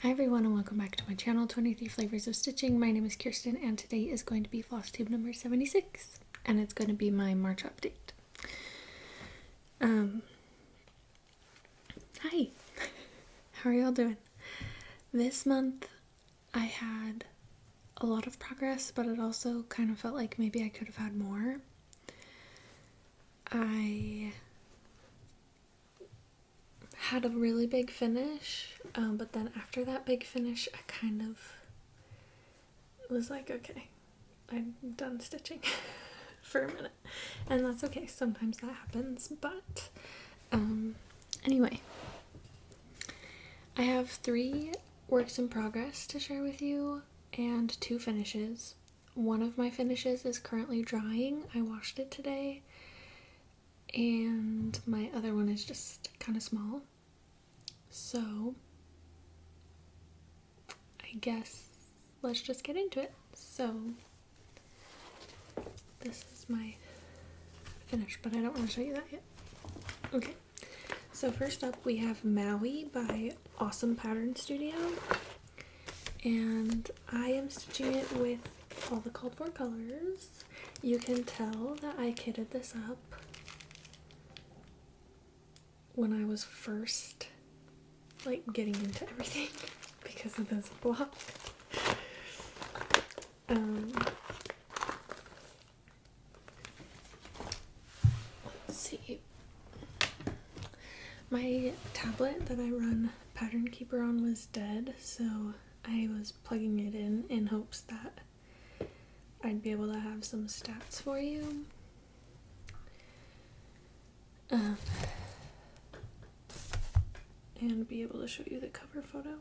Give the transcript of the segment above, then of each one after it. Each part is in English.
Hi everyone and welcome back to my channel, 23 Flavors of Stitching. My name is Kirsten and today is going to be Flosstube number 76 and it's going to be my March update. Hi! How are y'all doing? This month I had a lot of progress, but it also kind of felt like maybe I could have had more. I had a really big finish, but then after that big finish I kind of was like, okay, I'm done stitching for a minute, and that's okay, sometimes that happens. But anyway, I have 3 works in progress to share with you and 2 finishes. One of my finishes is currently drying. I washed it today, and my other one is just kind of small. So I guess let's just get into it. So this is my finish, but I don't want to show you that yet. Okay, so first up we have Maui by Awesome Pattern Studio, and I am stitching it with all the called for colors. You can tell that I kitted this up when I was first getting into everything because of this block. Let's see. My tablet that I run Pattern Keeper on was dead, so I was plugging it in hopes that I'd be able to have some stats for you. And be able to show you the cover photo.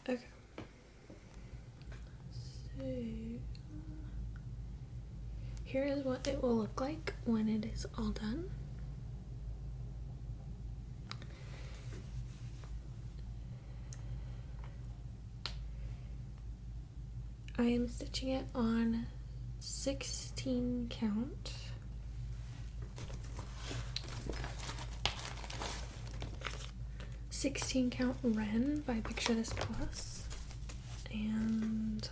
Okay. So here is what it will look like when it is all done. I am stitching it on 16 count. Count Wren by Picture This Plus, and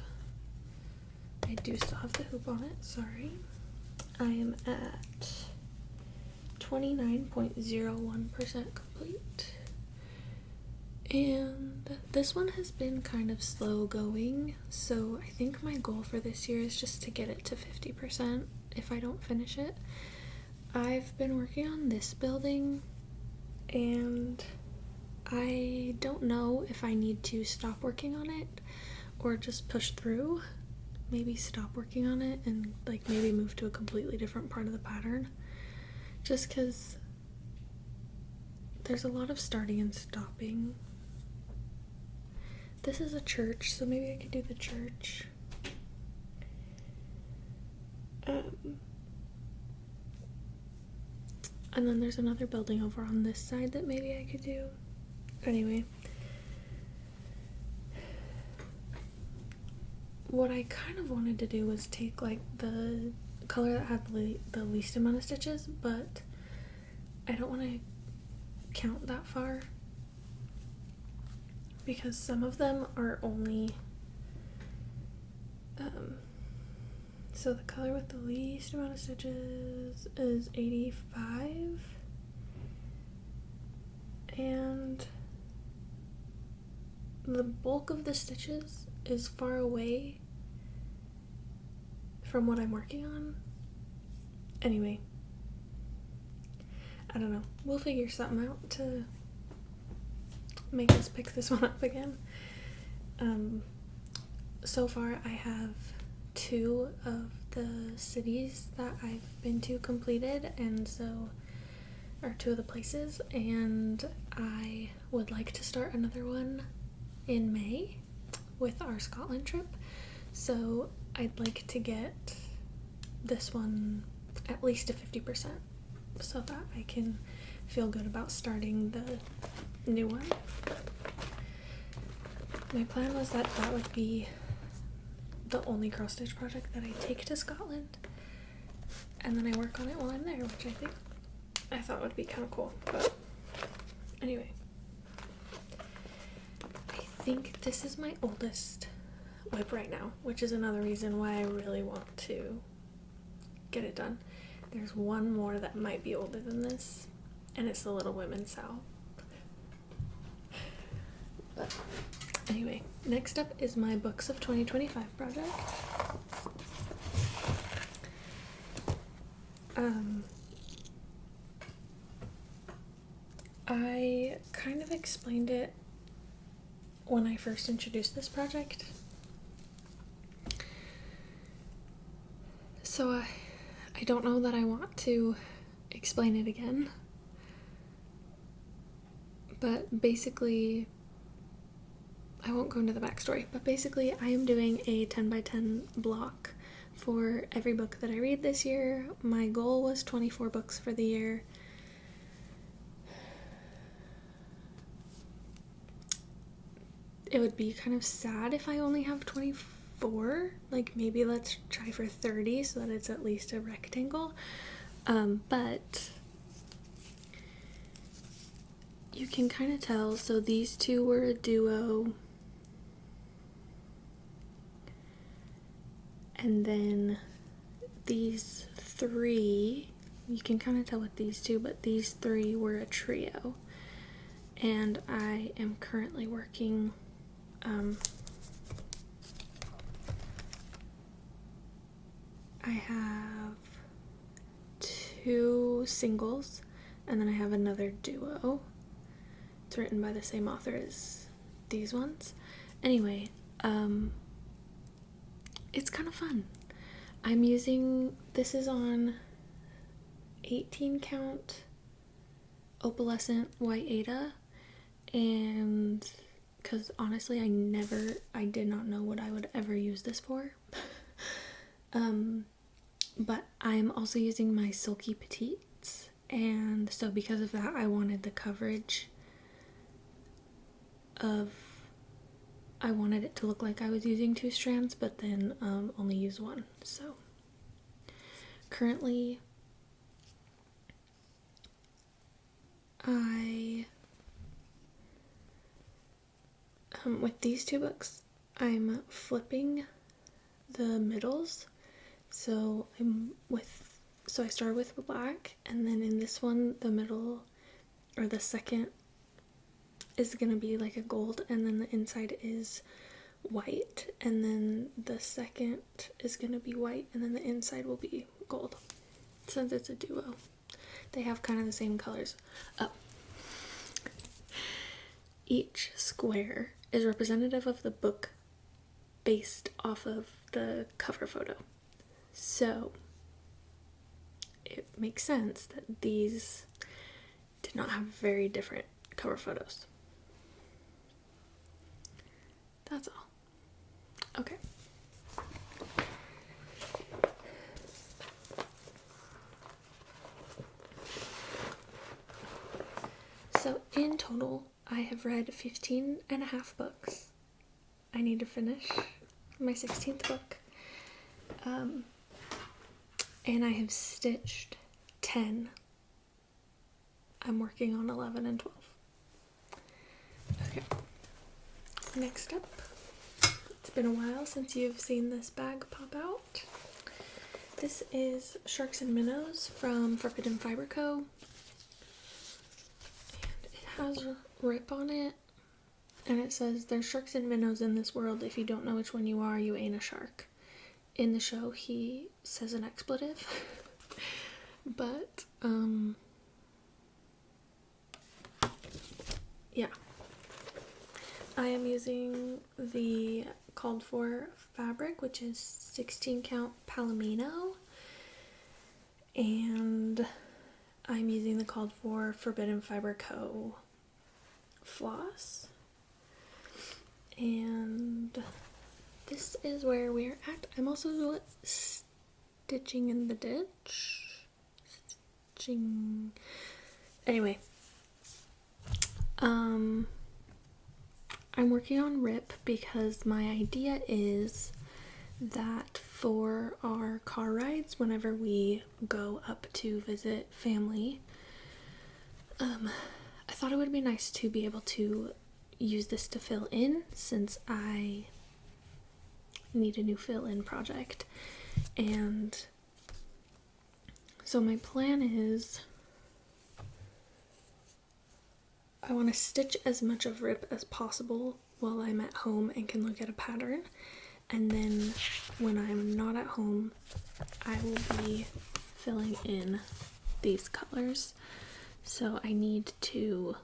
I do still have the hoop on it, sorry. I am at 29.01% complete, and this one has been kind of slow going, so I think my goal for this year is just to get it to 50% if I don't finish it. I've been working on this building and I don't know if I need to stop working on it or just push through. Maybe stop working on it and maybe move to a completely different part of the pattern, just because there's a lot of starting and stopping. This is a church, so maybe I could do the church. And then there's another building over on this side that maybe I could do. Anyway, what I kind of wanted to do was take the color that had the least amount of stitches, but I don't want to count that far because some of them are only so the color with the least amount of stitches is 85, and the bulk of the stitches is far away from what I'm working on. Anyway, I don't know. We'll figure something out to make us pick this one up again. So far I have 2 of the cities that I've been to completed, and so are 2 of the places, and I would like to start another one in May with our Scotland trip, so I'd like to get this one at least to 50% so that I can feel good about starting the new one. My plan was that that would be the only cross stitch project that I take to Scotland, and then I work on it while I'm there, which I thought would be kind of cool. But anyway, I think this is my oldest whip right now, which is another reason why I really want to get it done. There's one more that might be older than this, and it's the Little Women Sow. But anyway, next up is my Books of 2025 project. I kind of explained it when I first introduced this project. So I don't know that I want to explain it again. But basically, I won't go into the backstory, but basically I am doing a 10 by 10 block for every book that I read this year. My goal was 24 books for the year. It would be kind of sad if I only have 24. Like, maybe let's try for 30 so that it's at least a rectangle. But you can kind of tell. So these two were a duo. And then these three, you can kind of tell with these two, but these three were a trio. And I am currently working I have 2 singles, and then I have another duo. It's written by the same author as these ones. Anyway, it's kind of fun. I'm using, this is on 18 count opalescent white Ada, and because honestly I did not know what I would ever use this for. But I'm also using my Silky Petites, and so because of that I wanted the coverage of, I wanted it to look like I was using 2 strands, but then only use 1. So currently I with these 2 books I'm flipping the middles. So I started with black, and then in this one the middle, or the second, is gonna be like a gold, and then the inside is white, and then the second is gonna be white, and then the inside will be gold. Since it's a duo, they have kind of the same colors. Each square is representative of the book based off of the cover photo. So it makes sense that these did not have very different cover photos. That's all. Okay. So in total, I have read 15 and a half books. I need to finish my 16th book. And I have stitched 10. I'm working on 11 and 12. Okay. Next up, it's been a while since you've seen this bag pop out. This is Sharks and Minnows from Forbidden Fiber Co. And it has a rip on it. And it says, "There's sharks and minnows in this world. If you don't know which one you are, you ain't a shark." In the show, he says an expletive. But, yeah. I am using the called for fabric, which is 16 count Palomino. And I'm using the called for Forbidden Fiber Co. floss. And this is where we're at. I'm also stitching in the ditch. Anyway. I'm working on rip because my idea is that for our car rides whenever we go up to visit family. I thought it would be nice to be able to use this to fill in, since I need a new fill-in project. And so my plan is I want to stitch as much of rip as possible while I'm at home and can look at a pattern. And then when I'm not at home, I will be filling in these colors. So I need to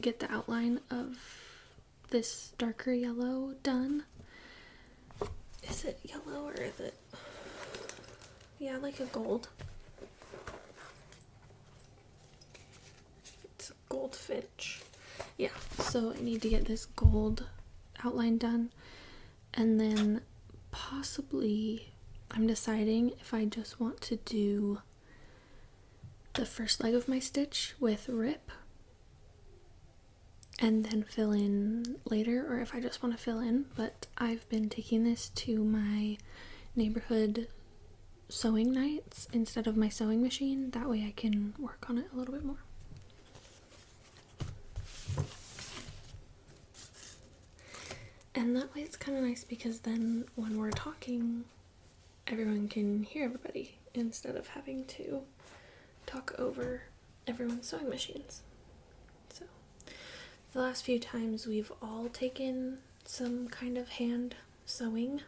get the outline of this darker yellow done. Is it yellow or is it, yeah, like a gold? It's a goldfinch. Yeah, so I need to get this gold outline done, and then possibly I'm deciding if I just want to do the first leg of my stitch with rip and then fill in later, or if I just want to fill in. But I've been taking this to my neighborhood sewing nights instead of my sewing machine. That way I can work on it a little bit more. And that way it's kind of nice, because then when we're talking, everyone can hear everybody instead of having to talk over everyone's sewing machines. So the last few times we've all taken some kind of hand sewing.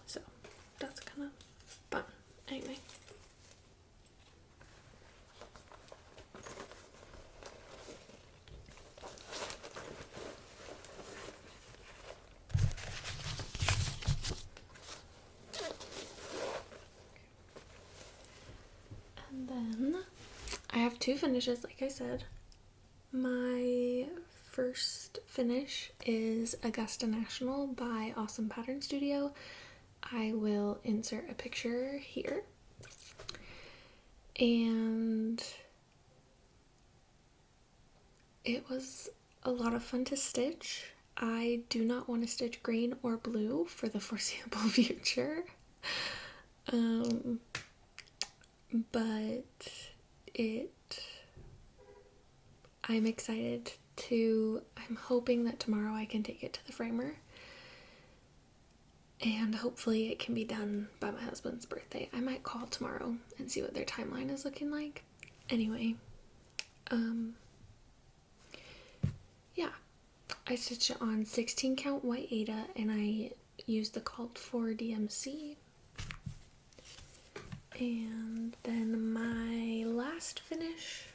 So that's kind of fun. Anyway. And then I have two finishes, like I said. My first finish is Augusta National by Awesome Pattern Studio. I will insert a picture here. And it was a lot of fun to stitch. I do not want to stitch green or blue for the foreseeable future. But I'm excited to, I'm hoping that tomorrow I can take it to the framer, and hopefully it can be done by my husband's birthday. I might call tomorrow and see what their timeline is looking like. Anyway, yeah, I stitched it on 16 count white Aida, and I used the called for DMC. And then my last finish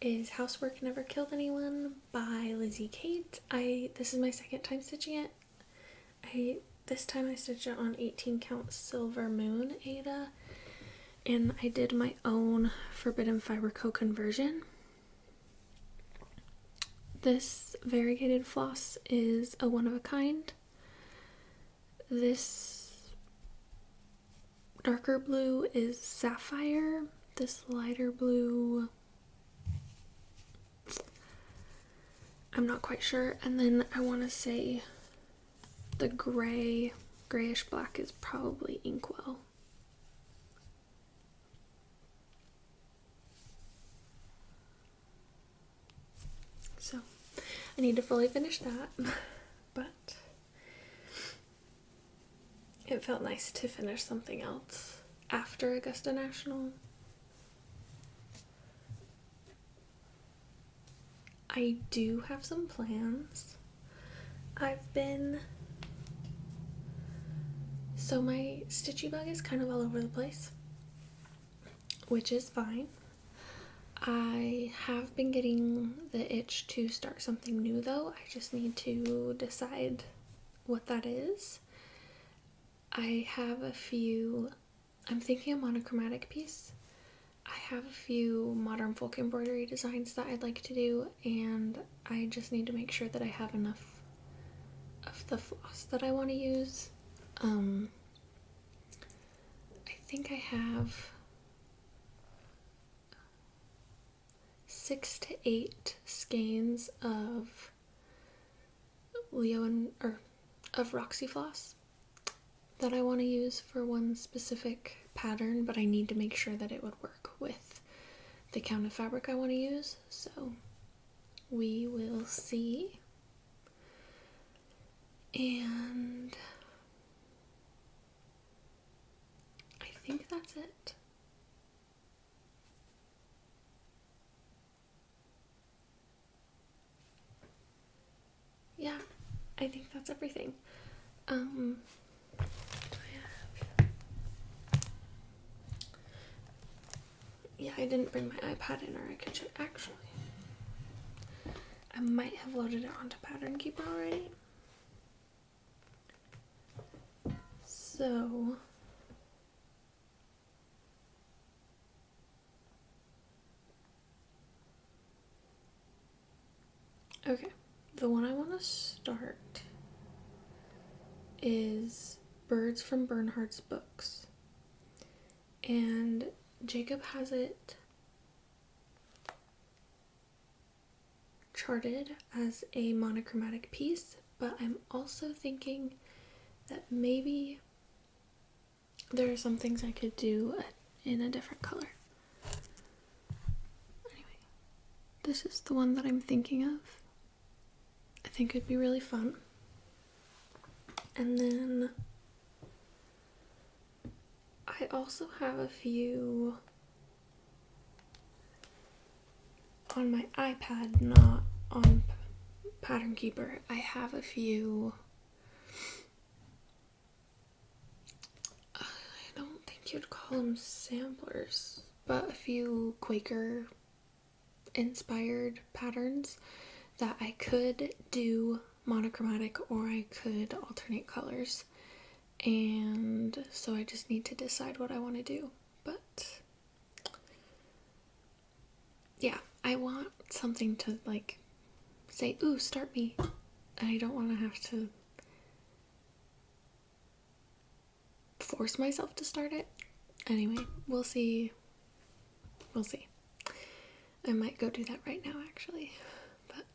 is Housework Never Killed Anyone by Lizzie Kate. This is my second time stitching it. This time I stitched it on 18 count Silver Moon Aida, and I did my own Forbidden Fiber co-conversion. This variegated floss is a one of a kind. This darker blue is Sapphire. This lighter blue, I'm not quite sure. And then I want to say the grayish black is probably Inkwell. So I need to fully finish that, but it felt nice to finish something else after Augusta National. I do have some plans. So my stitchy bug is kind of all over the place, which is fine. I have been getting the itch to start something new though. I just need to decide what that is. I have I'm thinking a monochromatic piece. I have a few modern folk embroidery designs that I'd like to do, and I just need to make sure that I have enough of the floss that I want to use. I think I have 6 to 8 skeins of Leo of Roxy Floss that I want to use for one specific pattern, but I need to make sure that it would work with the count of fabric I want to use, so we will see. And I think that's it. Yeah, I think that's everything. Yeah, I didn't bring my iPad in, or I could check. Actually, I might have loaded it onto Pattern Keeper already. So, okay, the one I want to start is Birds from Bernhardt's Books. And Jacob has it charted as a monochromatic piece, but I'm also thinking that maybe there are some things I could do in a different color. Anyway, this is the one that I'm thinking of. I think it'd be really fun. And then I also have a few on my iPad, not on Pattern Keeper. I have a few, I don't think you'd call them samplers, but a few Quaker inspired patterns that I could do monochromatic, or I could alternate colors. And so I just need to decide what I want to do. But yeah, I want something to like say, ooh, start me. I don't want to have to force myself to start it. Anyway, we'll see. We'll see. I might go do that right now, actually. But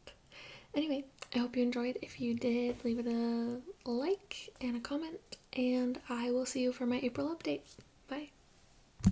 anyway, I hope you enjoyed. If you did, leave it a like and a comment, and I will see you for my April update.